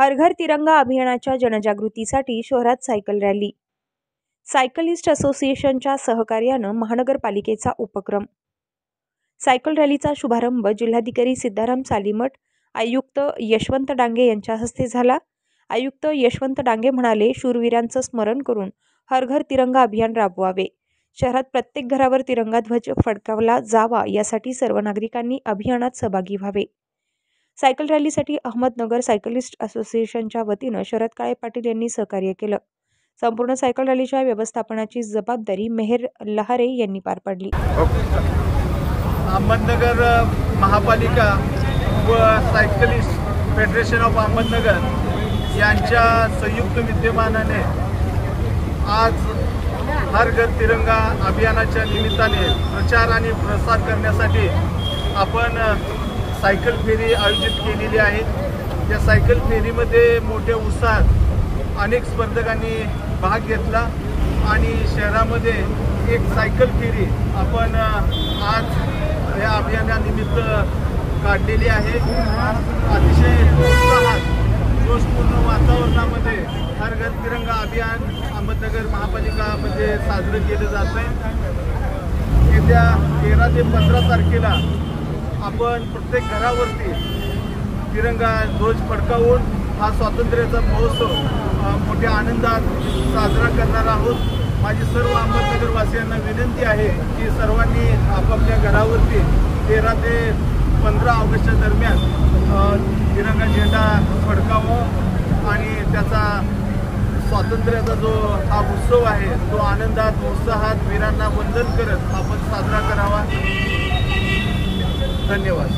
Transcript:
हर घर तिरंगा अभियानाच्या जनजागृतीसाठी शहरात सायकल रॅली। सायकलिस्ट असोसिएशनच्या सहकार्यानं महानगरपालिकेचा उपक्रम। सायकल रॅलीचा शुभारंभ जिल्हाधिकारी सिद्धाराम सालीमठ, आयुक्त यशवंत डांगे यांच्या हस्ते झाला। आयुक्त यशवंत डांगे म्हणाले, शूरवीरांचं स्मरण करून हर घर तिरंगा अभियान राबवावे। शहरात प्रत्येक घरावर तिरंगा ध्वज फडकावला जावा यासाठी सर्व नागरिकांनी अभियानात सहभागी व्हावे। सायकल रॅलीसाठी अहमदनगर सायकलिस्ट असोसिएशनच्या वतीनं शरद काळे पाटील यांनी सहकार्य केलं। संपूर्ण सायकल रॅलीच्या व्यवस्थापनाची जबाबदारी मेहर लहारे यांनी पार पाडली। अहमदनगर महापालिका व सायकलिस्ट फेडरेशन ऑफ अहमदनगर यांच्या संयुक्त विद्यमानाने आज हर घर तिरंगा अभियानाच्या निमित्ताने प्रचार आणि प्रसार करण्यासाठी आपण सायकल फेरी आयोजित केलेली आहे। या सायकल फेरीमध्ये मोठ्या उत्साहात अनेक स्पर्धकांनी भाग घेतला आणि शहरामध्ये एक सायकल फेरी आपण आज या अभियानानिमित्त काढलेली आहे। अतिशय उत्साहात जोशपूर्ण वातावरणामध्ये हर घर तिरंगा अभियान अहमदनगर महापालिकामध्ये साजरं केलं जात आहे। येत्या 13 ते 15 तारखेला आपण प्रत्येक घरावरती तिरंगा ध्वज फडकावून हा स्वातंत्र्याचा महोत्सव मोठ्या आनंदात साजरा करणार आहोत। माझी सर्व अहमदनगरवासियांना विनंती आहे की सर्वांनी आपापल्या घरावरती 13 ते 15 ऑगस्टच्या दरम्यान तिरंगा झेंडा फडकावा आणि त्याचा स्वातंत्र्याचा जो हा उत्सव आहे तो आनंदात उत्साहात वीरांना वंदन करत आपण साजरा करावा। धन्यवाद।